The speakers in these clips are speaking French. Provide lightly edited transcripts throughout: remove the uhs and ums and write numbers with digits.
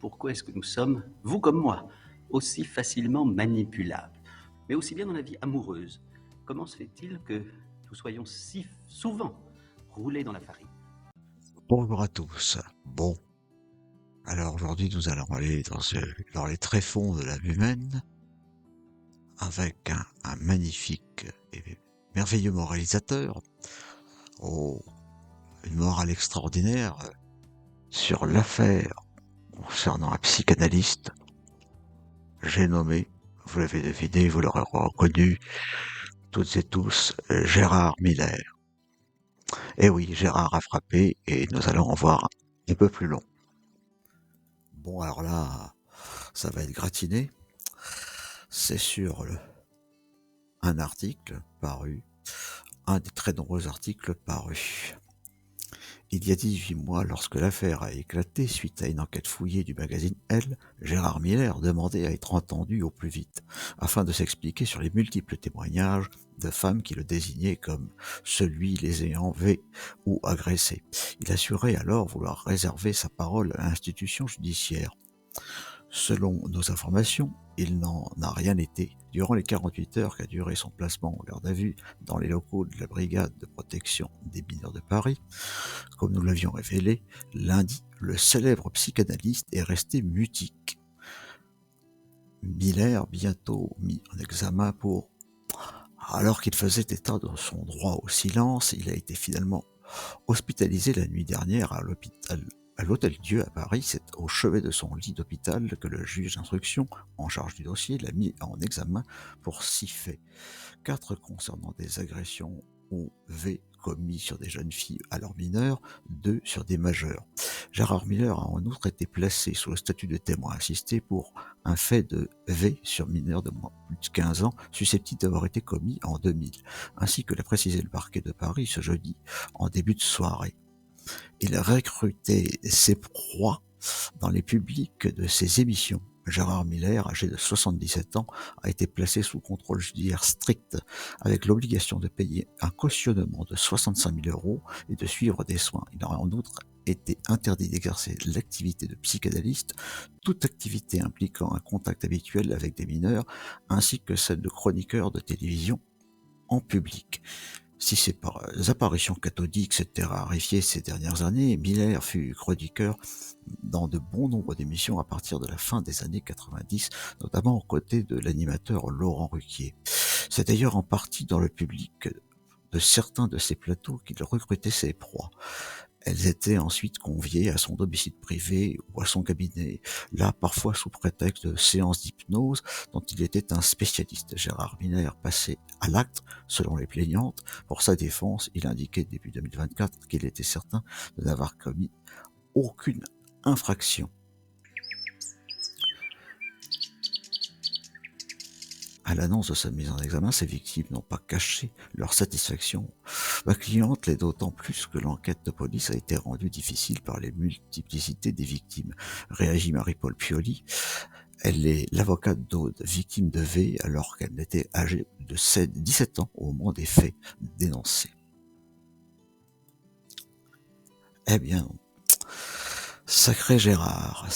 pourquoi est-ce que nous sommes, vous comme moi, aussi facilement manipulables, mais aussi bien dans la vie amoureuse. Comment se fait-il que nous soyons si souvent roulés dans la farine? Bonjour à tous. Bon, alors aujourd'hui nous allons aller dans les tréfonds de l'âme humaine avec un magnifique et merveilleux moralisateur, oh, une morale extraordinaire sur l'affaire concernant un psychanalyste. J'ai nommé, vous l'avez deviné, vous l'aurez reconnu toutes et tous, Gérard Miller. Eh oui, Gérard a frappé et nous allons en voir un peu plus long. Bon, alors là, ça va être gratiné. C'est sur un article paru, un des très nombreux articles parus. Il y a 18 mois, lorsque l'affaire a éclaté suite à une enquête fouillée du magazine Elle, Gérard Miller demandait à être entendu au plus vite, afin de s'expliquer sur les multiples témoignages de femmes qui le désignaient comme celui les ayant vus ou agressés. Il assurait alors vouloir réserver sa parole à l'institution judiciaire. Selon nos informations, il n'en a rien été. Durant les 48 heures qu'a duré son placement en garde à vue dans les locaux de la brigade de protection des mineurs de Paris, comme nous l'avions révélé, lundi, le célèbre psychanalyste est resté mutique. Miller, bientôt mis en examen alors qu'il faisait état de son droit au silence, il a été finalement hospitalisé la nuit dernière à l'Hôtel-Dieu à Paris. C'est au chevet de son lit d'hôpital que le juge d'instruction en charge du dossier l'a mis en examen pour 6 faits. 4 concernant des agressions ou V commis sur des jeunes filles alors mineures, 2 sur des majeurs. Gérard Miller a en outre été placé sous le statut de témoin assisté pour un fait de V sur mineurs de moins de 15 ans susceptible d'avoir été commis en 2000, ainsi que l'a précisé le parquet de Paris ce jeudi en début de soirée. Il recrutait ses proies dans les publics de ses émissions. Gérard Miller, âgé de 77 ans, a été placé sous contrôle judiciaire strict, avec l'obligation de payer un cautionnement de 65 000 € et de suivre des soins. Il aura en outre été interdit d'exercer l'activité de psychanalyste, toute activité impliquant un contact habituel avec des mineurs, ainsi que celle de chroniqueur de télévision en public. Si ses apparitions cathodiques s'étaient raréfiées ces dernières années, Miller fut chroniqueur dans de bons nombres d'émissions à partir de la fin des années 90, notamment aux côtés de l'animateur Laurent Ruquier. C'est d'ailleurs en partie dans le public de certains de ses plateaux qu'il recrutait ses proies. Elles étaient ensuite conviées à son domicile privé ou à son cabinet, là parfois sous prétexte de séances d'hypnose dont il était un spécialiste. Gérard Miller passait à l'acte, selon les plaignantes. Pour sa défense, il indiquait début 2024 qu'il était certain de n'avoir commis aucune infraction. À l'annonce de sa mise en examen, ses victimes n'ont pas caché leur satisfaction. Ma cliente l'est d'autant plus que l'enquête de police a été rendue difficile par les multiplicités des victimes. Réagit Marie-Paul Pioli. Elle est l'avocate d'Aude, victime de V alors qu'elle n'était âgée de 17 ans au moment des faits dénoncés. Eh bien, sacré Gérard.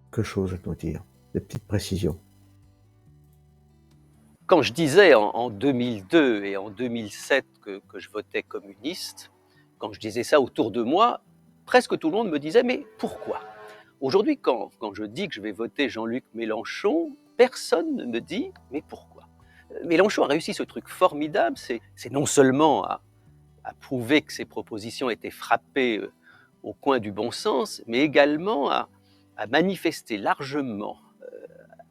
Que chose à nous dire, des petites précisions. Quand je disais en 2002 et en 2007 que je votais communiste, quand je disais ça autour de moi, presque tout le monde me disait « mais pourquoi ?» Aujourd'hui, quand je dis que je vais voter Jean-Luc Mélenchon, personne ne me dit « mais pourquoi ?» Mélenchon a réussi ce truc formidable, c'est non seulement à prouver que ses propositions étaient frappées au coin du bon sens, mais également à manifester largement,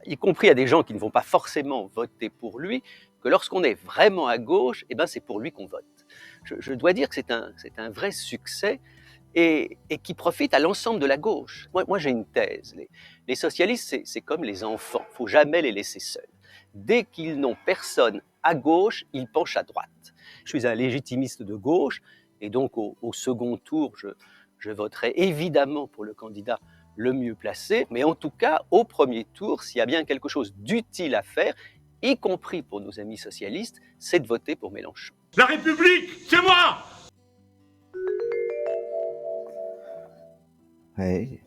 y compris à des gens qui ne vont pas forcément voter pour lui, que lorsqu'on est vraiment à gauche, eh ben c'est pour lui qu'on vote. Je dois dire que c'est un vrai succès et qui profite à l'ensemble de la gauche. Moi j'ai une thèse. Les socialistes, c'est comme les enfants, il ne faut jamais les laisser seuls. Dès qu'ils n'ont personne à gauche, ils penchent à droite. Je suis un légitimiste de gauche et donc au second tour, je voterai évidemment pour le candidat le mieux placé, mais en tout cas, au premier tour, s'il y a bien quelque chose d'utile à faire, y compris pour nos amis socialistes, c'est de voter pour Mélenchon. La République, c'est moi! Ouais,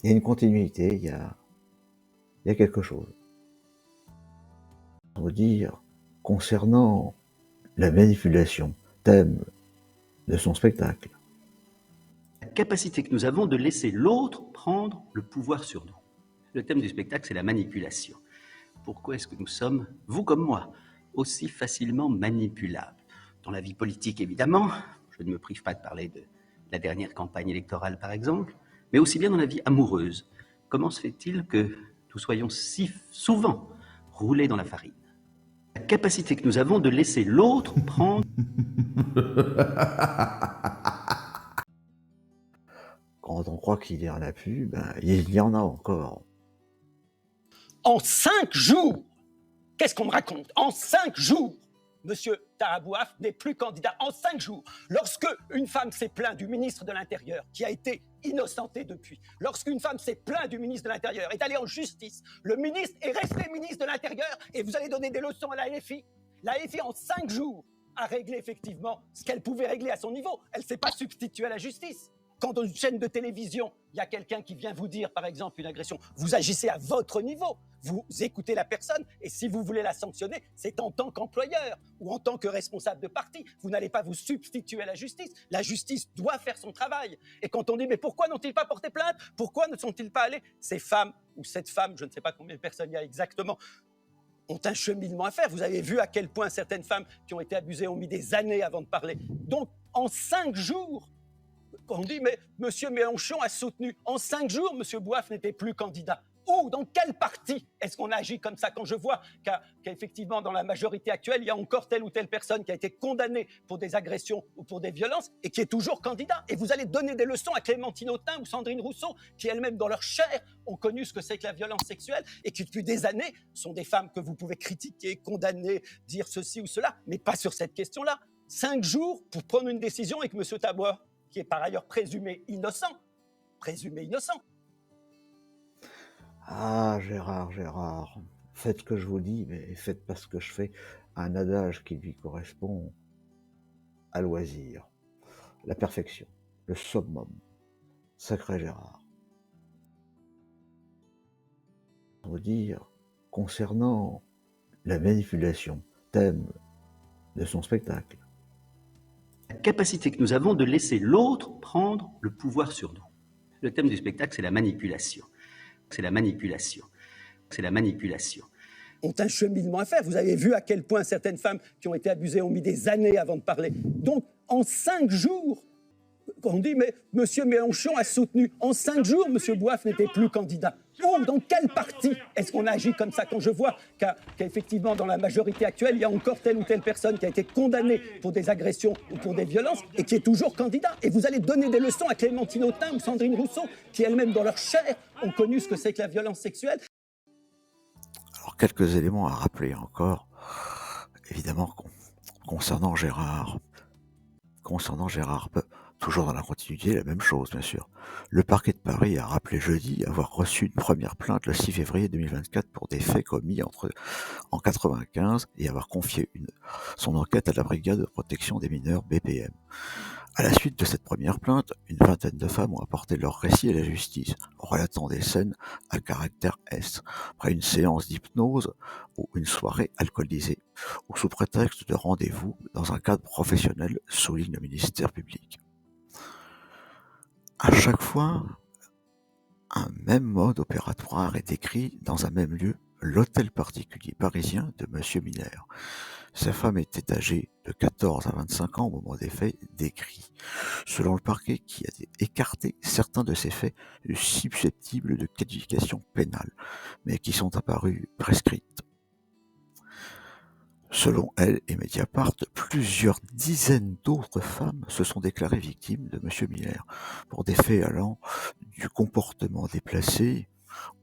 il y a une continuité, il y a quelque chose. On va dire, concernant la manipulation, thème de son spectacle. La capacité que nous avons de laisser l'autre prendre le pouvoir sur nous. Le thème du spectacle, c'est la manipulation. Pourquoi est-ce que nous sommes, vous comme moi, aussi facilement manipulables? Dans la vie politique, évidemment, je ne me prive pas de parler de la dernière campagne électorale, par exemple, mais aussi bien dans la vie amoureuse. Comment se fait-il que nous soyons si souvent roulés dans la farine? La capacité que nous avons de laisser l'autre prendre... Quand on croit qu'il y en a plus, ben, il y en a encore. En 5 jours, qu'est-ce qu'on me raconte? En 5 jours, Monsieur Tahabouaf n'est plus candidat. En 5 jours, lorsque une femme s'est plainte du ministre de l'Intérieur, qui a été innocenté depuis, lorsqu'une femme s'est plainte du ministre de l'Intérieur, est allée en justice, le ministre est resté ministre de l'Intérieur, et vous allez donner des leçons à la LFI. La LFI, en 5 jours, a réglé effectivement ce qu'elle pouvait régler à son niveau. Elle ne s'est pas substituée à la justice. Quand dans une chaîne de télévision, il y a quelqu'un qui vient vous dire, par exemple, une agression, vous agissez à votre niveau, vous écoutez la personne, et si vous voulez la sanctionner, c'est en tant qu'employeur ou en tant que responsable de parti. Vous n'allez pas vous substituer à la justice. La justice doit faire son travail. Et quand on dit, mais pourquoi n'ont-ils pas porté plainte? Pourquoi ne sont-ils pas allés? Ces femmes, ou cette femme, je ne sais pas combien de personnes il y a exactement, ont un cheminement à faire. Vous avez vu à quel point certaines femmes qui ont été abusées ont mis des années avant de parler. Donc, en 5 jours, on dit, mais M. Mélenchon a soutenu. En 5 jours, M. Bouaf n'était plus candidat. Où, dans quel parti est-ce qu'on agit comme ça? Quand je vois qu'effectivement, dans la majorité actuelle, il y a encore telle ou telle personne qui a été condamnée pour des agressions ou pour des violences et qui est toujours candidat. Et vous allez donner des leçons à Clémentine Autain ou Sandrine Rousseau, qui elles-mêmes, dans leur chair, ont connu ce que c'est que la violence sexuelle et qui, depuis des années, sont des femmes que vous pouvez critiquer, condamner, dire ceci ou cela, mais pas sur cette question-là. 5 jours pour prendre une décision et que M. Tabouaf, qui est par ailleurs présumé innocent. Ah, Gérard, faites ce que je vous dis, mais faites pas ce que je fais. Un adage qui lui correspond à loisir. La perfection, le summum. Sacré Gérard. On va dire, concernant la manipulation, thème de son spectacle. La capacité que nous avons de laisser l'autre prendre le pouvoir sur nous. Le thème du spectacle, c'est la manipulation. C'est la manipulation. C'est la manipulation. Ont un cheminement à faire. Vous avez vu à quel point certaines femmes qui ont été abusées ont mis des années avant de parler. Donc, en 5 jours, on dit, mais M. Mélenchon a soutenu. En 5 jours, M. Bouaf n'était plus candidat. Où, dans quel parti est-ce qu'on agit comme ça? Quand je vois qu'effectivement, dans la majorité actuelle, il y a encore telle ou telle personne qui a été condamnée pour des agressions ou pour des violences et qui est toujours candidat. Et vous allez donner des leçons à Clémentine Autain ou Sandrine Rousseau, qui elles-mêmes, dans leur chair, ont connu ce que c'est que la violence sexuelle. Alors, quelques éléments à rappeler encore, évidemment, concernant Gérard, toujours dans la continuité, la même chose, bien sûr. Le parquet de Paris a rappelé jeudi avoir reçu une première plainte le 6 février 2024 pour des faits commis en 1995 et avoir confié son enquête à la brigade de protection des mineurs BPM. À la suite de cette première plainte, une vingtaine de femmes ont apporté leur récit à la justice, relatant des scènes à caractère S, après une séance d'hypnose ou une soirée alcoolisée, ou sous prétexte de rendez-vous dans un cadre professionnel, souligne le ministère public. À chaque fois, un même mode opératoire est décrit dans un même lieu, l'hôtel particulier parisien de M. Miller. Sa femme était âgée de 14 à 25 ans au moment des faits décrits, selon le parquet qui a écarté certains de ces faits susceptibles de qualification pénale, mais qui sont apparus prescrites. Selon elle et Mediapart, plusieurs dizaines d'autres femmes se sont déclarées victimes de M. Miller pour des faits allant du comportement déplacé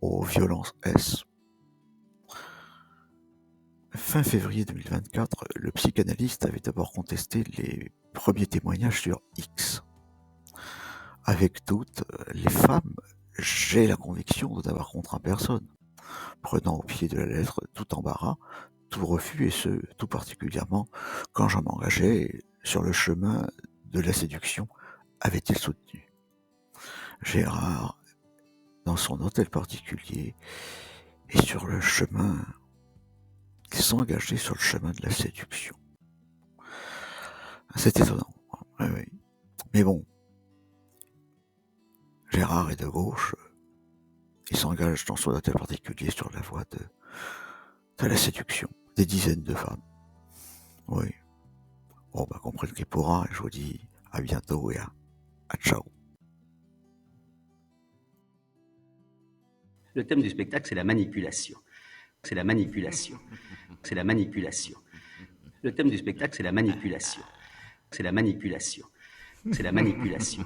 aux violences S. Fin février 2024, le psychanalyste avait d'abord contesté les premiers témoignages sur X. Avec toutes les femmes, j'ai la conviction de n'avoir contraint personne, prenant au pied de la lettre tout embarras, tout refus, et ce, tout particulièrement quand je m'engageais sur le chemin de la séduction, avait-il soutenu. Gérard, dans son hôtel particulier, et sur le chemin, il s'engageait sur le chemin de la séduction. C'est étonnant. Oui, oui. Mais bon, Gérard est de gauche, il s'engage dans son hôtel particulier sur la voie de la séduction, des dizaines de femmes. Oui. Bon, bah, comprenne qu'il pourra, et je vous dis à bientôt et à ciao. Le thème du spectacle, c'est la manipulation. C'est la manipulation. C'est la manipulation. Le thème du spectacle, c'est la manipulation. C'est la manipulation. C'est la manipulation.